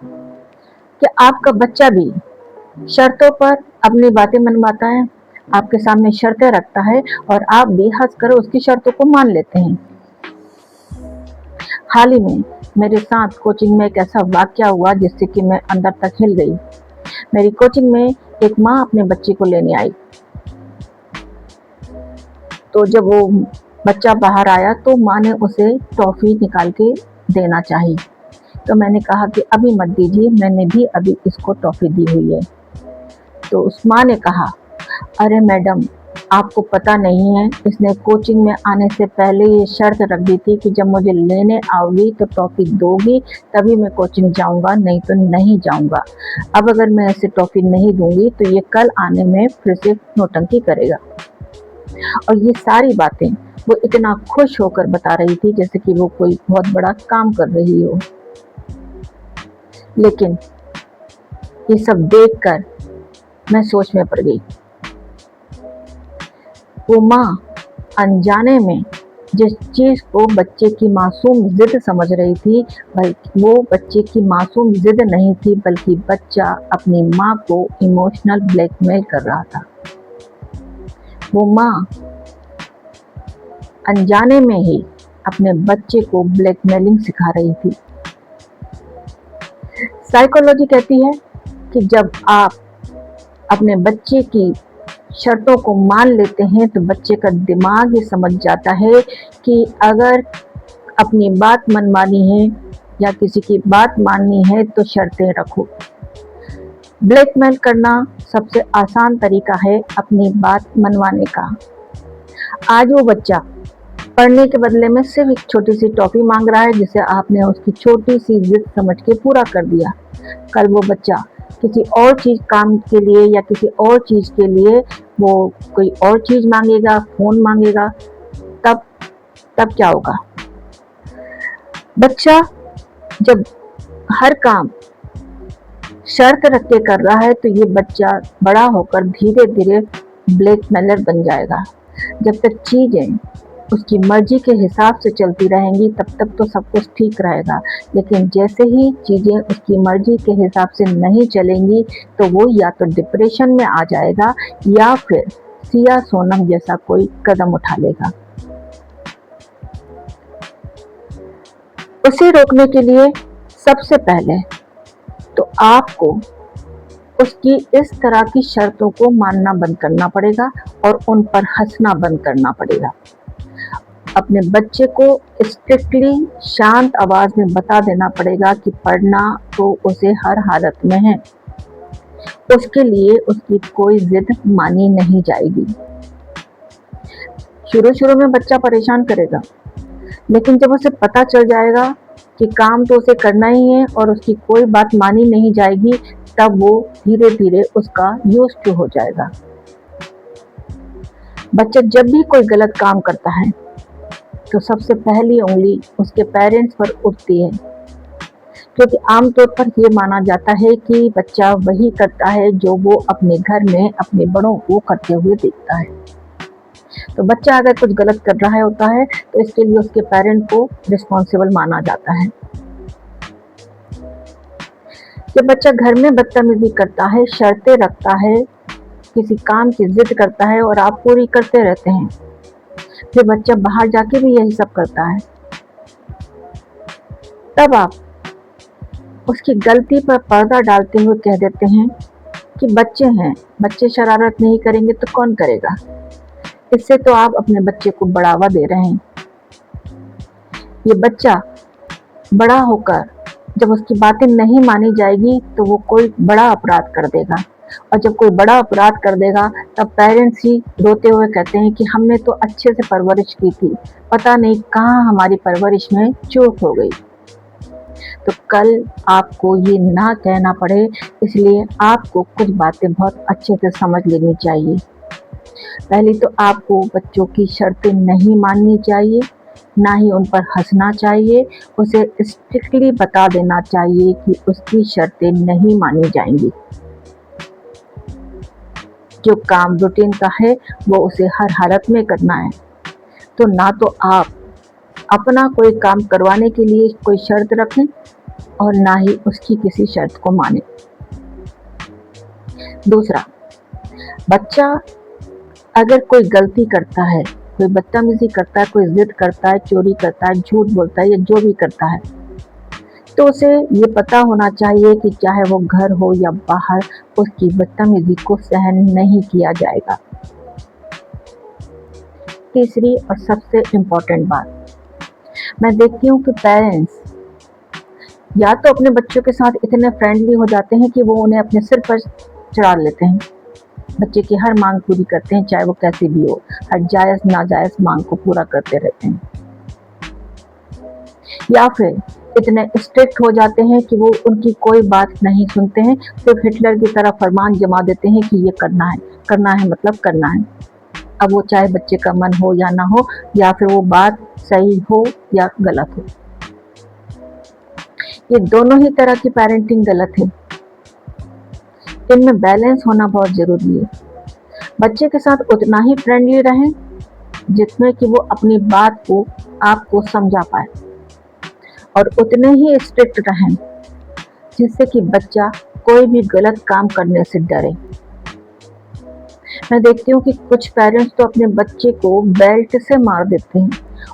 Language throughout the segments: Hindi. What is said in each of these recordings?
कि आपका बच्चा भी शर्तों पर अपनी बातें मनवाता है, आपके सामने शर्तें रखता है और आप भी हंसकर उसकी शर्तों को मान लेते हैं। हाल ही में मेरे साथ कोचिंग में एक ऐसा वाकया हुआ जिससे कि मैं अंदर तक हिल गई। मेरी कोचिंग में एक माँ अपने बच्चे को लेने आई, तो जब वो बच्चा बाहर आया तो माँ ने उसे टॉफी निकाल के देना चाहिए। तो मैंने कहा कि अभी मत दीजिए, मैंने भी अभी इसको टॉफी दी हुई है। तो उस माँ ने कहा, अरे मैडम, आपको पता नहीं है, इसने कोचिंग में आने से पहले ये शर्त रख दी थी कि जब मुझे लेने आओगी तो टॉफी दोगी तभी मैं कोचिंग जाऊंगा, नहीं तो नहीं जाऊंगा। अब अगर मैं ऐसे टॉफी नहीं दूंगी तो ये कल आने में फिर से नौटंकी करेगा। और ये सारी बातें वो इतना खुश होकर बता रही थी जैसे कि वो कोई बहुत बड़ा काम कर रही हो। लेकिन ये सब देखकर मैं सोच में पड़ गई। वो माँ अनजाने में जिस चीज को बच्चे की मासूम जिद समझ रही थी, बल्कि वो बच्चे की मासूम जिद नहीं थी, बल्कि बच्चा अपनी माँ को इमोशनल ब्लैकमेल कर रहा था। वो माँ अनजाने में ही अपने बच्चे को ब्लैकमेलिंग सिखा रही थी। साइकोलॉजी कहती है कि जब आप अपने बच्चे की शर्तों को मान लेते हैं तो बच्चे का दिमाग ये समझ जाता है कि अगर अपनी बात मनवानी है या किसी की बात माननी है तो शर्तें रखो। ब्लैकमेल करना सबसे आसान तरीका है अपनी बात मनवाने का। आज वो बच्चा पढ़ने के बदले में सिर्फ एक छोटी सी टॉफी मांग रहा है जिसे आपने उसकी छोटी सी जिद समझ के पूरा कर दिया। कल वो बच्चा किसी और चीज काम के लिए या किसी और चीज के लिए वो कोई और चीज मांगेगा, फोन मांगेगा, तब तब क्या होगा? बच्चा जब हर काम शर्त रख के कर रहा है तो ये बच्चा बड़ा होकर धीरे धीरे ब्लैकमेलर बन जाएगा। जब तक चीजें उसकी मर्जी के हिसाब से चलती रहेंगी तब तक तो सब कुछ ठीक रहेगा, लेकिन जैसे ही चीजें उसकी मर्जी के हिसाब से नहीं चलेंगी तो वो या तो डिप्रेशन में आ जाएगा या फिर सिया सोनम जैसा कोई कदम उठा लेगा। उसे रोकने के लिए सबसे पहले तो आपको उसकी इस तरह की शर्तों को मानना बंद करना पड़ेगा और उन पर हंसना बंद करना पड़ेगा। अपने बच्चे को स्ट्रिक्टली शांत आवाज में बता देना पड़ेगा कि पढ़ना तो उसे हर हालत में है, उसके लिए उसकी कोई जिद मानी नहीं जाएगी। शुरू शुरू में बच्चा परेशान करेगा, लेकिन जब उसे पता चल जाएगा कि काम तो उसे करना ही है और उसकी कोई बात मानी नहीं जाएगी, तब वो धीरे धीरे उसका यूज टू हो जाएगा। बच्चा जब भी कोई गलत काम करता है तो सबसे पहली उंगली उसके पेरेंट्स पर उठती है, क्योंकि आमतौर पर यह माना जाता है कि बच्चा वही करता है जो वो अपने घर में अपने बड़ों को करते हुए देखता है। तो बच्चा अगर कुछ गलत कर रहा होता है तो इसके लिए उसके पेरेंट को रिस्पॉन्सिबल माना जाता है। जब बच्चा घर में बदतमीजी करता है, शर्तें रखता है, किसी काम की जिद करता है और आप पूरी करते रहते हैं, फिर बच्चा बाहर जाके भी यही सब करता है, तब आप उसकी गलती पर पर्दा डालते हुए कह देते हैं कि बच्चे हैं, बच्चे शरारत नहीं करेंगे तो कौन करेगा। इससे तो आप अपने बच्चे को बढ़ावा दे रहे हैं। ये बच्चा बड़ा होकर जब उसकी बातें नहीं मानी जाएगी तो वो कोई बड़ा अपराध कर देगा, और जब कोई बड़ा अपराध कर देगा तब पेरेंट्स ही रोते हुए कहते हैं कि हमने तो अच्छे से परवरिश की थी, पता नहीं कहाँ हमारी परवरिश में चूक हो गई। तो कल आपको ये ना कहना पड़े, इसलिए आपको कुछ बातें बहुत अच्छे से समझ लेनी चाहिए। पहले तो आपको बच्चों की शर्तें नहीं माननी चाहिए, ना ही उन पर हंसना चाहिए। उसे स्ट्रिक्टली बता देना चाहिए कि उसकी शर्तें नहीं मानी जाएंगी। जो काम रूटीन का है वो उसे हर हालत में करना है। तो ना तो आप अपना कोई काम करवाने के लिए कोई शर्त रखें, और ना ही उसकी किसी शर्त को माने। दूसरा, बच्चा अगर कोई गलती करता है, कोई बदतमीजी करता है, कोई जिद करता है, चोरी करता है, झूठ बोलता है या जो भी करता है, तो उसे ये पता होना चाहिए कि चाहे वो घर हो या बाहर, उसकी बदतमीजी को सहन नहीं किया जाएगा। तीसरी और सबसे इम्पोर्टेंट बात, मैं देखती हूँ कि पेरेंट्स या तो अपने बच्चों के साथ इतने फ्रेंडली हो जाते हैं कि वो उन्हें अपने सिर पर चढ़ा लेते हैं, बच्चे की हर मांग पूरी करते हैं, चाहे वो कैसी भी हो, हर जायज़ नाजायज़ मांग को पूरा करते रहते हैं। या फिर इतने स्ट्रिक्ट हो जाते हैं कि वो उनकी कोई बात नहीं सुनते हैं, सिर्फ हिटलर की तरह फरमान जमा देते हैं कि ये करना है मतलब करना है। अब वो चाहे बच्चे का मन हो या ना हो, या फिर वो बात सही हो या गलत हो, ये दोनों ही तरह की पेरेंटिंग गलत है। इनमें बैलेंस होना बहुत ज़रूरी है। बच्चे के साथ उतना ही फ्रेंडली रहें जितने कि वो अपनी बात को आपको समझा पाए, और उतने ही स्ट्रिक्ट रहें जिससे कि बच्चा कोई भी गलत काम करने से डरे। मैं देखती हूँ कि कुछ पेरेंट्स तो अपने बच्चे को बेल्ट से मार देते हैं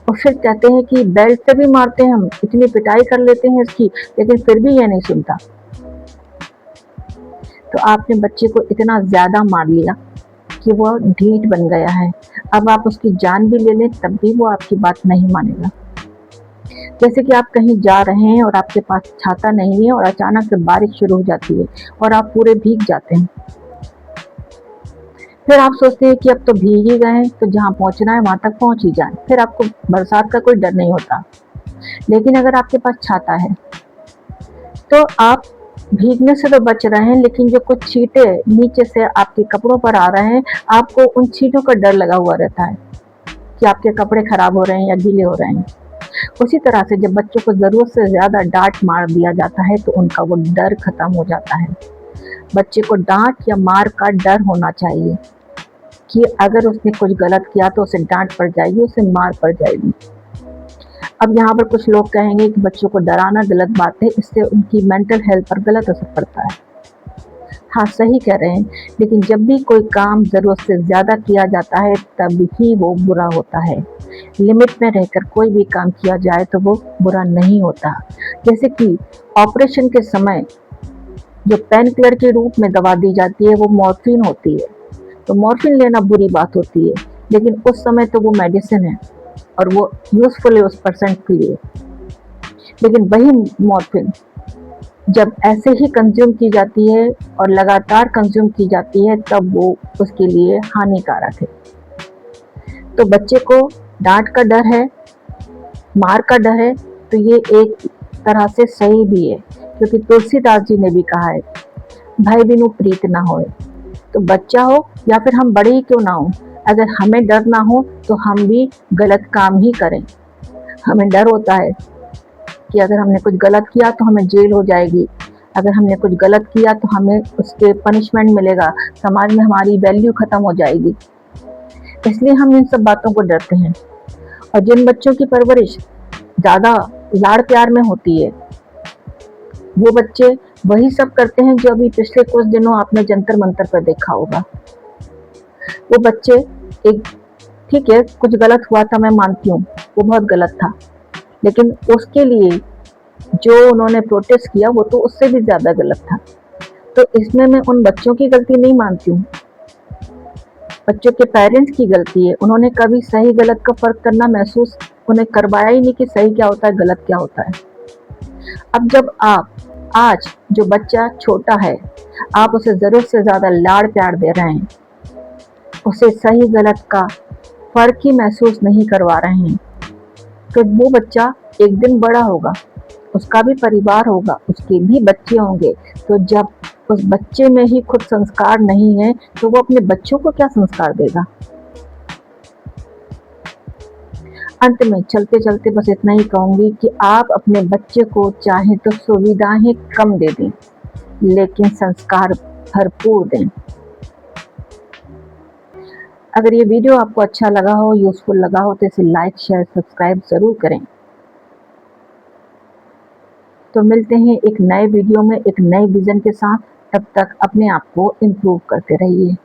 और फिर कहते हैं कि बेल्ट से भी मारते हैं, हम इतनी पिटाई कर लेते हैं इसकी, लेकिन फिर भी ये नहीं सुनता। तो आपने बच्चे को इतना ज़्यादा मार लिया कि वो ढीठ बन गया है। अब आप उसकी जान भी ले लें तब भी वो आपकी बात नहीं मानेगा। जैसे कि आप कहीं जा रहे हैं और आपके पास छाता नहीं है और अचानक से बारिश शुरू हो जाती है और आप पूरे भीग जाते हैं। फिर आप सोचते हैं कि अब तो भीग ही गए हैं तो जहाँ पहुँचना है वहाँ तक पहुँच ही जाएं। फिर आपको बरसात का कोई डर नहीं होता। लेकिन अगर आपके पास छाता है तो आप भीगने से तो बच रहे हैं, लेकिन जो कुछ छींटे नीचे से आपके कपड़ों पर आ रहे हैं, आपको उन छींटों का डर लगा हुआ रहता है कि आपके कपड़े खराब हो रहे हैं या गीले हो रहे हैं। उसी तरह से जब बच्चों को ज़रूरत से ज़्यादा डांट मार दिया जाता है तो उनका वो डर खत्म हो जाता है। बच्चे को डांट या मार का डर होना चाहिए कि अगर उसने कुछ गलत किया तो उसे डांट पड़ जाएगी, उसे मार पड़ जाएगी। अब यहाँ पर कुछ लोग कहेंगे कि बच्चों को डराना गलत बात है, इससे उनकी मेंटल हेल्थ पर गलत असर पड़ता है। हाँ, सही कह रहे हैं, लेकिन जब भी कोई काम ज़रूरत से ज़्यादा किया जाता है तब ही वो बुरा होता है। लिमिट में रहकर कोई भी काम किया जाए तो वो बुरा नहीं होता। जैसे कि ऑपरेशन के समय जो पेन किलर के रूप में दवा दी जाती है वो मॉर्फिन होती है, तो मॉर्फिन लेना बुरी बात होती है, लेकिन उस समय तो वो मेडिसिन है और वो यूज़फुल है उस पर्सन के लिए। लेकिन वही मॉर्फिन जब ऐसे ही कंज्यूम की जाती है और लगातार कंज्यूम की जाती है तब वो उसके लिए हानिकारक है। तो बच्चे को डांट का डर है, मार का डर है, तो ये एक तरह से सही भी है, क्योंकि तुलसीदास जी ने भी कहा है, भय बिनु प्रीत ना होए। तो बच्चा हो या फिर हम बड़े ही क्यों ना हो, अगर हमें डर ना हो तो हम भी गलत काम ही करें। हमें डर होता है कि अगर हमने कुछ गलत किया तो हमें जेल हो जाएगी, अगर हमने कुछ गलत किया तो हमें उसके पनिशमेंट मिलेगा, समाज में हमारी वैल्यू खत्म हो जाएगी, इसलिए हम इन सब बातों को डरते हैं। और जिन बच्चों की परवरिश ज़्यादा लाड़ प्यार में होती है वो बच्चे वही सब करते हैं जो अभी पिछले कुछ दिनों आपने जंतर मंतर पर देखा होगा। वो बच्चे एक, ठीक है कुछ गलत हुआ था, मैं मानती हूँ वो बहुत गलत था, लेकिन उसके लिए जो उन्होंने प्रोटेस्ट किया वो तो उससे भी ज़्यादा गलत था। तो इसमें मैं उन बच्चों की गलती नहीं मानती हूँ, बच्चों के पेरेंट्स की गलती है। उन्होंने कभी सही गलत का फ़र्क करना महसूस उन्हें करवाया ही नहीं कि सही क्या होता है गलत क्या होता है। अब जब आप आज जो बच्चा छोटा है आप उसे ज़रूरत से ज़्यादा लाड़ प्यार दे रहे हैं, उसे सही गलत का फ़र्क ही महसूस नहीं करवा रहे हैं, तो वो बच्चा एक दिन बड़ा होगा, उसका भी परिवार होगा, उसके भी बच्चे होंगे। तो जब उस बच्चे में ही खुद संस्कार नहीं है तो वो अपने बच्चों को क्या संस्कार देगा। अंत में चलते चलते बस इतना ही कहूँगी कि आप अपने बच्चे को चाहे तो सुविधाएं कम दे दें, लेकिन संस्कार भरपूर दें। अगर ये वीडियो आपको अच्छा लगा हो, यूज़फुल लगा हो तो इसे लाइक शेयर सब्सक्राइब ज़रूर करें। तो मिलते हैं एक नए वीडियो में एक नए विजन के साथ। तब तक अपने आप को इम्प्रूव करते रहिए।